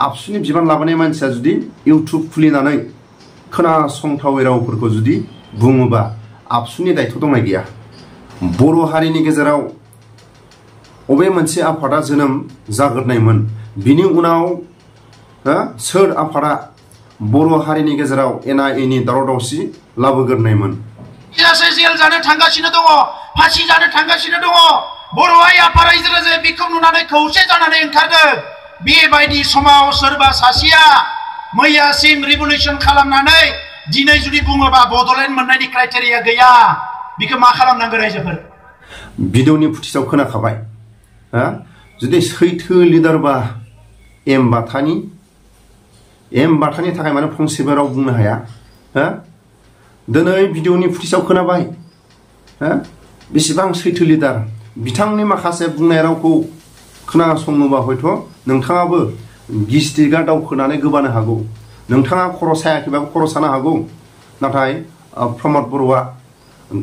आबसुनि बिबान लाबोनाय मानसिया जुदि इउटुब खुलिनानै खोनासंथावै रावफोरखौ जुदि बुङोबा आबसुनि दायथ' दंना गैया? बर' हारिनि गेजेराव अबे मोनसे आफादा जोनोम जाग्रोनायमोन? बिनि उनाव सोर आफादा बर' हारिनि गेजेराव एना एनि दावराव दावसि लाबोग्रोनायमोन? जेल जानो थांगासिनो दङ, फासि जानो थांगासिनो दङ। बर' आफा रायजो राजाया बेखौ नुनानै खौसे जानानै ओंखारदों। बेबायदि समाव सोरबा सासेया मैयासिम रिभलिउसन खालामनानै दिनै जुदि बुङोबा बड'लेण्ड मोननायनि क्राइटेरिया गैया, बेखौ मा खालामनांगौ रायजोफोर? भिडिअनि फुटेजाव खोनाखाबाय। जुदि सैथो लिडारबा एम बाथानि थाखाय माने फंसेबो राव बुंनो हाया। दिनै भिडिअनि फुटेजाव खोनाबाय। बेसेबां सैथो लिडार, बिथांनि माखासे बुंनाय रावखौ खोनासङोबा हयथ' नोंथाङाबो गिस्टिकआ दावखोनानै गोबानो हागौ, नोंथाङा खर' सायाखैबाबो खर' सानो हागौ। नाथाय प्रमद बर'आ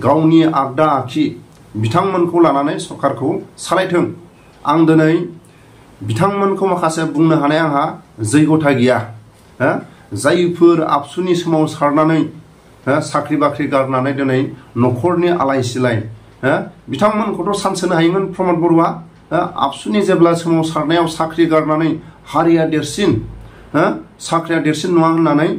गावनि आगदा आखि बिथांमोनखौ लानानै सरकारखौ सालायथों। आं दिनै बिथांमोनखौ माखासे बुंनो हानाय आंहा जैगथा गैया। जायफोर आबसुनि सोमावसारनानै साख्रि बाख्रि गारनानै दिनै न'खरनि आलाय सिलाय, बिथांमोनखौथ' सानसोनो हायोमोन प्रमद बर'आ। आबसुनि जेब्ला सोमावसारनायाव साख्रि गारनानै हारिया देरसिन, साख्रिया देरसिन नङा होननानै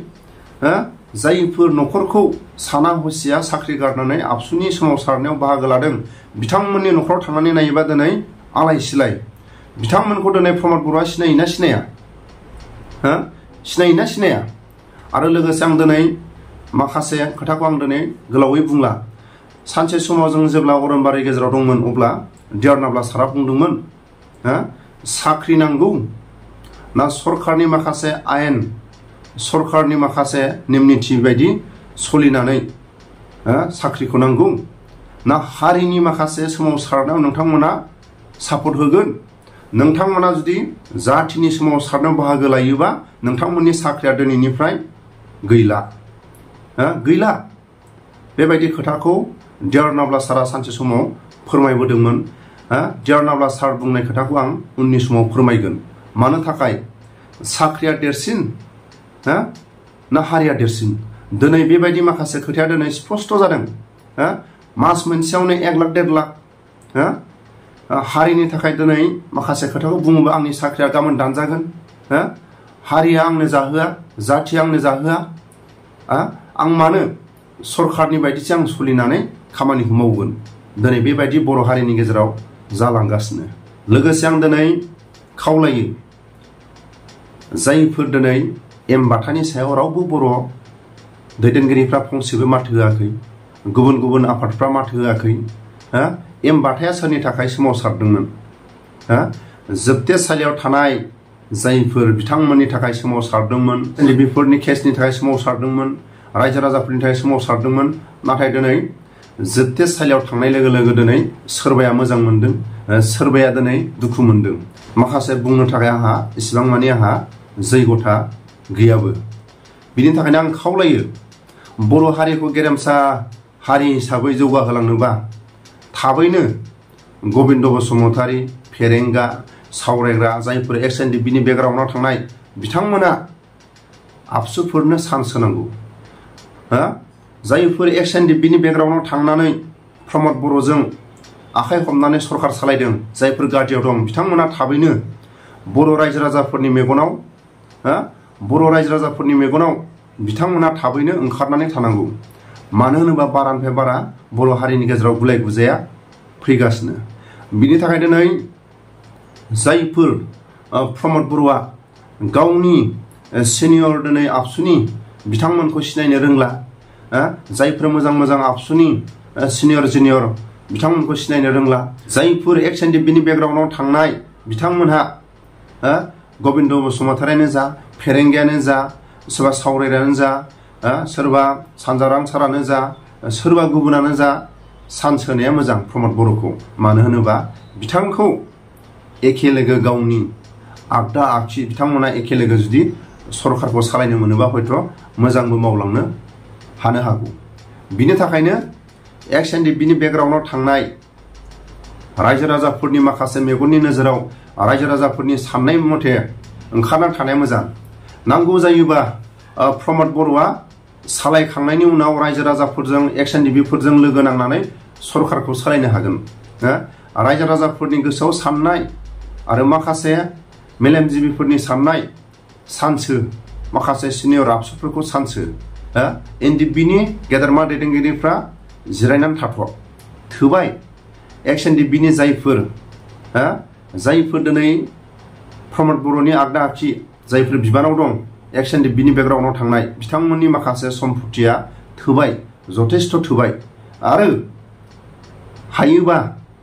जायफोर न'खरखौ साना हसिया साख्रि गारनानै आबसुनि सोमावसारनायाव बाहागो लादों, बिथांमोननि न'खराव थांनानै नायोबा दिनै आलाय सिलाय। बिथांमोनखौ दिनै प्रमद बर'आ सिनायोना सिनाया? सिनायोना सिनाया? आरो लोगोसे आं दिनै माखासे खोथाखौ आं दिनै गोलावै बुंला। सानसे समाव जों जेब्ला अरनबारि गेजेराव दंमोन अब्ला डियारनाब्ला सारा बुंदोंमोन, साख्रि नांगौ ना सरकारनि माखासे आयेन, सरकारनि माखासे नेम निथि बायदि सोलिनानै साख्रिखौ नांगौ, ना हारिनि माखासे सोमावसारनायाव नोंथांमोना सापर्ट होगोन? नोंथांमोना जुदि जाथिनि सोमावसारनायाव बाहागो लायोबा नोंथांमोननि साख्रिया दिनैनिफ्राय गैला। गैला। बेबायदि खोथाखौ डियारनाब्ला सारा सानसे समाव फोरमायबोदोंमोन। डियारनाब्ला सार बुंनाय खोथाखौ आं उननि समाव फोरमायगोन। मानो थाखाय साख्रिया देरसिन ना हारिया देरसिन? दिनै बेबायदि माखासे खोथाया दिनै स्पष्ट जादों। मास मोनसेयावनो 1 लाख 1.5 लाख हारिनि थाखाय दिनै माखासे खोथाखौ बुङोबा आंनि साख्रिया गाबोन दानजागोन, हारिया आंनो जाहोआ, जाथिया आंनो जाहोआ, आं मानो सरकारनि बायदिसो आं सोलिनानै खामानिखौ मावगोन? दिनै बेबायदि बर' हारिनि गेजेराव जालांगासिनो। लोगोसे आं दिनै खावलायो, जायफोर दिनै एम बाथानि सायाव रावबो बर' दैदेनगिरिफ्रा फंसेबो माथो होआखै, गुबुन गुबुन आफादफ्रा माथो होआखै। एम बाथाया सोरनि थाखाय सोमावसारदोंमोन? जोबथेसालियाव थानाय जायफोर बिथांमोननि थाखाय सोमावसारदोंमोन, बेफोरनि केसनि थाखाय सोमावसारदोंमोन, रायजो राजाफोरनि थाखाय सोमावसारदोंमोन। नाथाय दिनै जोबथेसालियाव थांनाय लोगो लोगो दिनै सोरबाया मोजां मोनदों, सोरबाया दिनै दुखु मोनदों। माखासे बुंनो थाखाय आंहा इसिबां माने आंहा जैगथा गैयाबो। बिनि थाखायनो आं खावलायो, बर' हारिखौ गेरेमसा हारि हिसाबै जौगाहोलांनोबा थाबैनो गबिन्द बसुमतारी, फेरेंगा, सावरायग्रा जायफोर XNDP-नि बेकग्राउन्डआव थांनाय बिथांमोना आबसुफोरनो चान्स होनांगौ। जायफोर XNDP-नि बेकग्राउन्डआव थांनानै प्रमद बर'जों आखाइ हमनानै सरकार सालायदों, जायफोर गादियाव दं, बिथांमोना थाबैनो बर' रायजो राजाफोरनि मेगनाव बिथांमोना थाबैनो ओंखारनानै थानांगौ। मानो होनोबा बारानिफ्राय बारा बर' हारिनि गेजेराव गुलाय गुजाया फैगासिनो। बिनि थाखाय दिनै जायफोर प्रमद बर'आ गावनि सिनियर दिनै आबसुनि बिथांमोनखौ सिनायनो रोंला, जायफोर मोजां मोजां आबसुनि सिनियर जुनियर बिथांमोनखौ सिनायनो रोंला, जायफोर XNDP-नि बेकग्राउन्डआव थांनाय बिथांमोनहा गबिन्द बसुमतारीयानो जा, फेरेंगायानो जा, सोरबा सावरायग्रायानो जा, सोरबा सानजारां सारानो जा, सोरबा गुबुनानो जा, चान्स होनाया मोजां प्रमद बर'खौ। मानो होनोबा बिथांखौ एखे लोगो गावनि आगदा आगसि बिथांमोना एखे लोगो जुदि सरकारखौ सालायनो मोनोबा हयथ' मोजांबो मावलांनो हानो हागौ। बिनि थाखायनो XNDP-नि बेकग्राउन्डआव थांनाय रायजो राजाफोरनि माखासे मेगननि नोजोराव, रायजो राजाफोरनि साननाय मथे ओंखारना थानाया मोजां। नांगौ जायोबा प्रमद बर'आ सालायखांनायनि उनाव रायजो राजाफोरजों एक्सएनडिपिफोरजों लोगो नांनानै सरकारखौ सालायनो हागोन। रायजो राजाफोरनि गोसोआव साननाय आरो माखासे मेलेमजिबिफोरनि साननाय सानसो माखासे सिनियर आबसुफोरखौ सानसो एनडिपिनि गेदेरमा दैदेनगिरिफ्रा जिरायनानै थाथ' थोबाय। एक्सएनडिपिनि जायफोर दिनै प्रमद बर'नि आगदा आखि जायफोर बिबानाव दं एक्सएनडिपिनि बेकग्राउन्डआव थांनाय बिथांमोननि माखासे सम्पथिया थोबाय, जथेस्थ' थोबाय। आरो हायोबा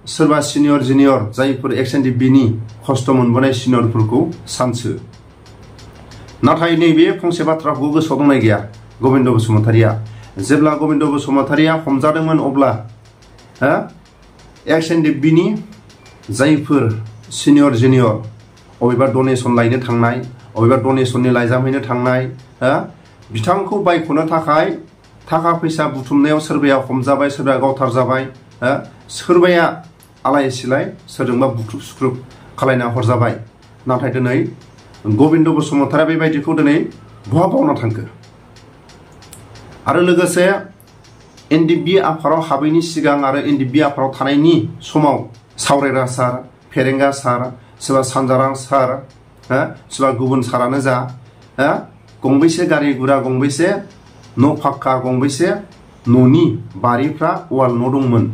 सोरबा सिनियर जुनियर जायफोर एक्सएनडिपिनि खस्थ' मोनबोनाय सिनियरफोरखौ सानसो। नाथाय नैबे फंसे बाथ्राखौ गोसोआव दंनाय गैया गबिन्द बसुमतारिया। जेब्ला गबिन्द बसुमतारिया हमजादोंमोन अब्ला एक्सएनडिपिनि जायफोर सिनियर जुनियर अबेबा डनेसन लायनो थांनाय, अबेबा डनेसननि लाइजाम हैनो थांनाय, बिथांखौ बायख'नो थाखाय थाखा फैसा बुथुमनायाव सोरबाया हमजाबाय, सोरबाया गावथार जाबाय, सोरबाया आलाय सिलाय सोरजोंबा बुख्रुब सुख्रुब खालायना हरजाबाय। नाथाय दिनै गबिन्द बसुमतारिया बेबायदिखौ दिनै बहा बावना थांखो? आरो लोगोसे एनडिपि आफादाव हाबैनि सिगां आरो एनडिपि आफादाव थानायनि समाव सावरायग्रा सार, फेरेंगा सार, सोरबा सानजारां सार, सोरबा गुबुन सारानो जा, गंबैसे गारि गुरा, गंबैसे न' फाक्का, गंबैसे न'नि बारिफ्रा वाल न' दंमोन।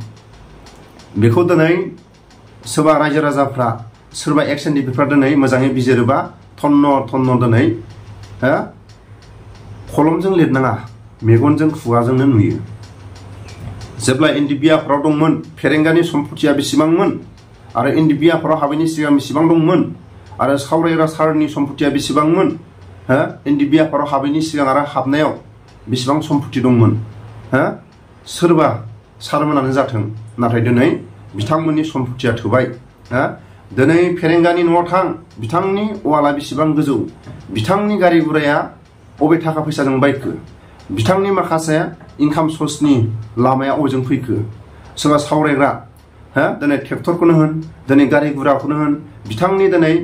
बेखौ दिनै सोरबा रायजो राजाफ्रा, सोरबा एक्सएनडिपिफ्रा दिनै मोजाङै बिजिरोबा थन्न दिनै कलमजों लिरनाङा, मेगनजों खुगाजोंनो नुयो। जेब्ला एनडिपि आफादाव दंमोन फेरेंगानि सम्पथिया बेसेबांमोन आरो एनडिपि आफादाव हाबैनि सिगां बेसेबां दंमोन आरो सावरायग्रा सारनि सम्पथिया बेसेबांमोन, एनडिपि आफादाव हाबैनि सिगां आरो हाबनायाव बेसेबां सम्पथि दंमोन, सोरबा सारमोनानो जाथों। नाथाय दिनै बिथांमोननि सम्पथिया थोबाय। दिनै फेरेंगानि न'आव थां, बिथांनि वाला बेसेबां गोजौ, बिथांनि गारि गुराया अबे थाखा फैसाजों बायखो, बिथांनि माखासे इनकाम सर्सनि लामाया अबेजों फैखो, सोरबा सावरायग्रा दिनै ट्रेक्टरखौनो होन, दिनै गारि गुराखौनो होन, बिथांनि दिनै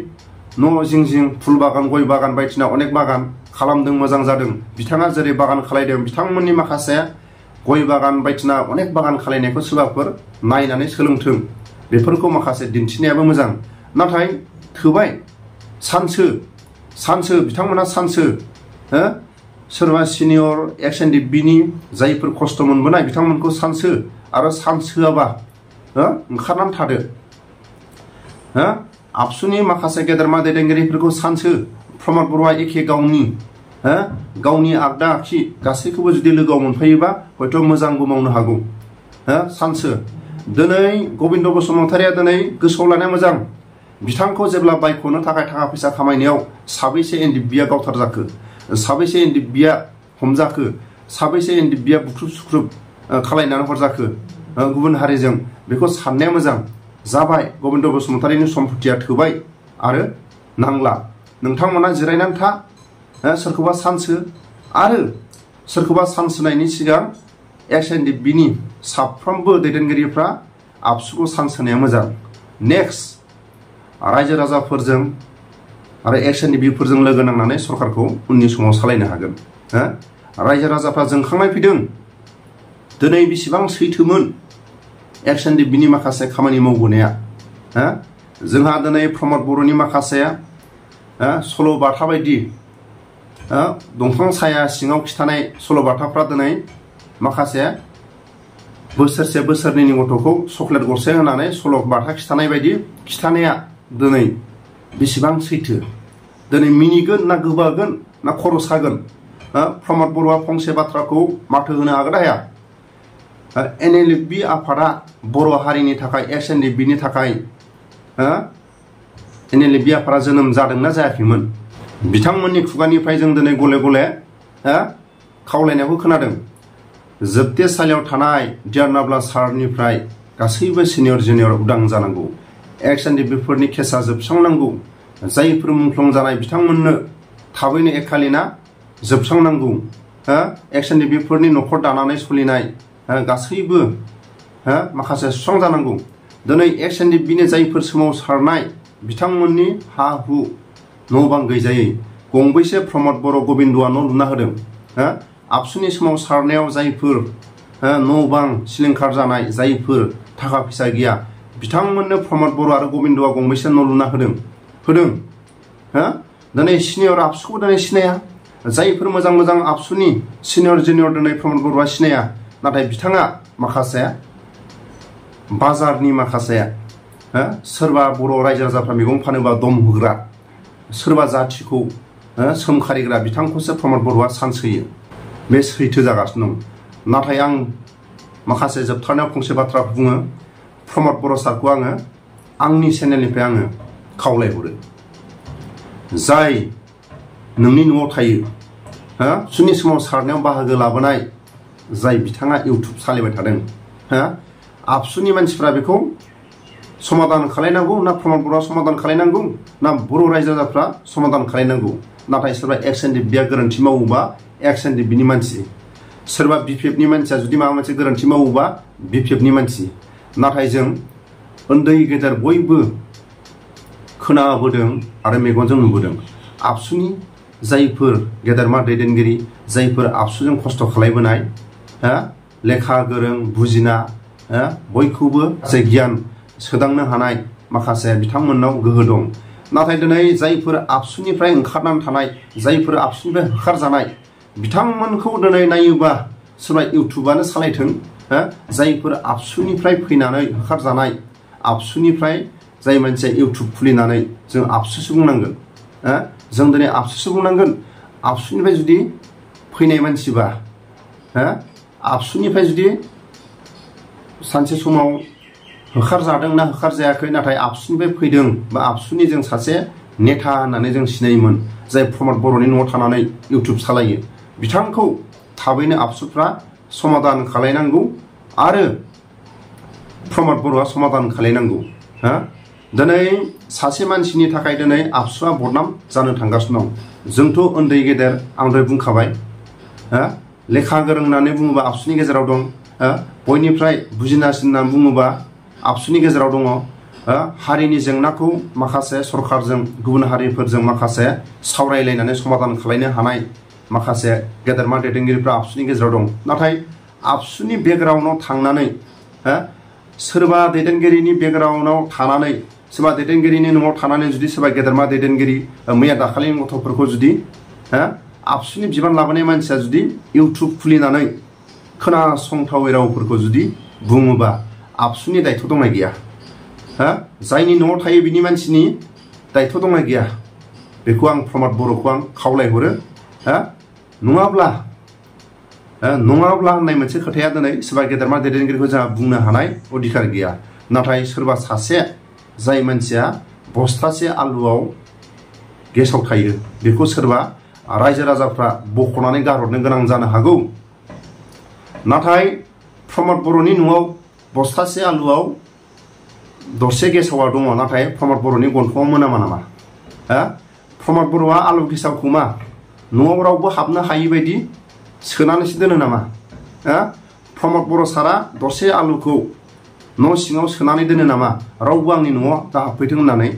न' जिं जिं फुल बागान, गय बागान बायदिसिना अनेक बागान खालामदों, मोजां जादों। बिथाङा जेरै बागान खालायदों बिथांमोननि माखासे गय बागान बायदिसिना अनेक बागान खालायनायखौ सोरबाफोर नायनानै सोलोंथों, बेफोरखौ माखासे दिन्थिनायाबो मोजां। नाथाय थोबाय, सानसो बिथांमोना सानसो। सोरबा सिनियर एक्सएनडिपिनि जायफोर खस्थ' मोनबोनाय बिथांमोनखौ सानसो, आरो सानसोआबा ओंखारनानै थादो। आबसुनि माखासे गेदेरमा दैदेनगिरिफोरखौ सानसो। प्रमद बर'आ एखे गावनि आगदा आखि गासैखौबो जुदि लोगोआव मोनफायोबा हयथ' मोजांबो मावनो हागौ। सानसो। दिनै गबिन्द बसुमतारिया दिनै गोसोआव लानाया मोजां, बिथांखौ जेब्ला बायख'नो थाखाय थाखा फैसा खामायनायाव साबैसे एनडिपिया गावथार जाखो, साबैसे एनडिपिया हमजाखो, साबैसे एनडिपिया बुख्रुब सुख्रुब खालायनानै हरजाखो गुबुन हारिजों, बेखौ साननाया मोजां। जाबाय, गबिन्द बसुमतारिनि सम्पथिया थोबाय आरो नांला। नोंथांमोना जिरायनानै था, सोरखौबा सानसो। आरो सोरखौबा सानसोनायनि सिगां एक्सएनडिपिनि साफ्रोमबो दैदेनगिरिफ्रा आबसुखौ सानसोनाया मोजां। नेक्स्ट रायजो राजाफोरजों आरो एक्सएनडिपिफोरजों लोगो नांनानै सरकारखौ उननि समाव सालायनो हागोन। रायजो राजाफ्रा जोंखांनाय फैदों। दिनै बेसेबां सैथोमोन एक्सएनडिपिनि माखासे खामानि मावबोनाया। जोंहा दिनै प्रमद बर'नि माखासे सल'बाथा बायदि दंफां साया सिङाव खिथानाय सल'बाथाफ्रा दिनै माखासे बोसोरसे बोसोरनैनि गथ'खौ चक्लेट गरसे होनानै सल'बाथा खिथानाय बायदि खिथानाया दिनै बेसेबां सैथो? दिनै मिनिगोन ना गोबागोन ना खर' सागोन? प्रमद बर'आ फंसे बाथ्राखौ माथो होनो हागोन हाया? एनएलएफबि आफादा बर' हारिनि थाखाय, एक्सएनडिपिनि थाखाय एनएलएफबि आफादा जोनोम जादोंना जायाखैमोन? बिथांमोननि खुगानिफ्राय जों दिनै गले गले खावलायनायखौ खोनादों। जोबथेसालियाव थानाय डियारनाब्ला सारनिफ्राय गासैबो सिनियर जुनियर उदां जानांगौ। एक्सएनडिपिफोरनि केसा जोबस्रांनांगौ। जायफोर मुंख्लं जानाय बिथांमोननो थाबैनो एकालिना जोबस्रांनांगौ। एक्सएनडिपिफोरनि न'खर दानानै सोलिनाय गासैबो माखासे सुस्रांजानांगौ। दिनै एक्सएनडिपिनि जायफोर सोमावसारनाय बिथांमोननि हा हु न' बां गैजायै गंबैसे प्रमद बर' गबिन्दआ न' लुना होदों आबसुनि सोमावसारनायाव जायफोर न' बां सिलिंखार जानाय जायफोर थाखा फैसा गैया बिथांमोननो प्रमद बर' आरो गबिन्दआ गंबैसे न' लुना होदों दिनै सिनियर आबसुखौ दिनै सिनाया जायफोर मोजां मोजां आबसुनि सिनियर जुनियर दिनै प्रमद बर'आ सिनाया नाथाय बिथाङा माखासे बाजारनि माखासे सोरबा बर' रायजो राजाफ्रा मैगं फानोबा दम होग्रा सोरबा जाथिखौ सोमखारिग्रा बिथांखौसो प्रमद बर'आ चान्स होयो बे सैथो जागासिनो दं नाथाय आं माखासे जोबथारनायाव फंसे बाथ्रा बुङो प्रमद बर' सारखौ आङो आंनि चेनेलनिफ्राय आङो खावलायहरो जाय नोंनि न'आव थायो सुनि सोमावसारनायाव बाहागो लाबोनाय जाय बिथाङा इउटुब सालायबाय थादों आबसुनि मानसिफ्रा बेखौ समाधान खालायनांगौ ना प्रमद बर'आ समाधान खालायनांगौ ना बर' रायजो राजाफ्रा समाधान खालायनांगौ नाथाय सोरबा एक्सएनडिपिआ गोरोन्थि मावोबा एक्सएनडिपिनि मानसि सोरबा बिपिएफनि मानसिया जुदि माबा मोनसे गोरोन्थि मावोबा बिपिएफनि मानसि नाथाय जों उन्दै गेदेर बयबो खोनाबोदों आरो मेगनजों नुबोदों आबसुनि जायफोर गेदेरमा दैदेनगिरि जायफोर आबसुजों खस्थ' खालायबोनाय लेखा गोरों बुजिना बयखौबो जे गियान सोदांनो हानाय माखासे बिथांमोननाव गोहो दं नाथाय दिनै जायफोर आबसुनिफ्राय ओंखारनानै थानाय जायफोर आबसुनिफ्राय होखारजानाय बिथांमोनखौ दिनै नायोबा सोरबा इउटुबानो सालायथों जायफोर आबसुनिफ्राय फैनानै होखारजानाय आबसुनिफ्राय जाय मानसिया इउटुब खुलिनानै जों आबसुसो बुंनांगोन जों दिनै आबसुसो बुंनांगोन आबसुनिफ्राय जुदि फैनाय मानसिबा आबसुनिफ्राय जुदि सानसे समाव होखारजादों ना होखारजायाखै नाथाय आबसुनिफ्राय फैदों बा आबसुनि जों सासे नेता होननानै जों सिनायोमोन जाय प्रमद बर'नि न'आव थानानै इउटुब सालायो बिथांखौ थाबैनो आबसुफ्रा समाधान खालायनांगौ आरो प्रमद बर'आ समाधान खालायनांगौ दिनै सासे मानसिनि थाखाय दिनै आबसुआ बदनाम जानो थांगासिनो दं जोंथ' उन्दै गेदेर आं दहाय बुंखाबाय लेखा गोरों होननानै बुङोबा आबसुनि गेजेराव दं बयनिफ्राय बुजिनासिन होननानै बुङोबा आबसुनि गेजेराव दङ हारिनि जेंनाखौ माखासे सरकारजों गुबुन हारिफोरजों माखासे सावरायलायनानै समाधान खालायनो हानाय माखासे गेदेरमा दैदेनगिरिफ्रा आबसुनि गेजेराव दं नाथाय आबसुनि बेकग्राउन्डआव थांनानै सोरबा दैदेनगिरिनि बेकग्राउन्डआव थानानै सोरबा दैदेनगिरिनि न'आव थानानै जुदि सोरबा गेदेरमा दैदेनगिरि मैया दाखालिनि गथ'फोरखौ जुदि आबसुनि बिबान लाबोनाय मानसिया जुदि इउटुब खुलिनानै खोनासंथावै रावफोरखौ जुदि बुङोबा आबसुनि दायथ' दंना गैया जायनि न'आव थायो बिनि मानसिनि दायथ' दंना गैया बेखौ आं प्रमद बर'खौ आं खावलायहरो नङाब्ला होननाय मोनसे खोथाया दिनै सोरबा गेदेरमा दैदेनगिरिखौ जोंहा बुंनो हानाय अधिकार गैया नाथाय सोरबा सासे जाय मानसिया बस्थासे आलुआव गेसाव थायो बेखौ सोरबा रायजो राजाफ्रा बख'नानै गारहरनो गोनां जानो हागौ नाथाय प्रमद बर'नि न'आव बस्थासे आलुआव दरसे गेसावा दङ नाथाय प्रमद बर'नि गन्थङाव मोनामा नामा प्रमद बर'आ आलु गेसावखौ मा न'आव रावबो हाबनो हायि बायदि सोनानैसो दोनो नामा प्रमद बर' सारा दरसे आलुखौ न' सिङाव सोनानै दोनो नामा रावबो आंनि न'आव दा हाबफैथों होननानै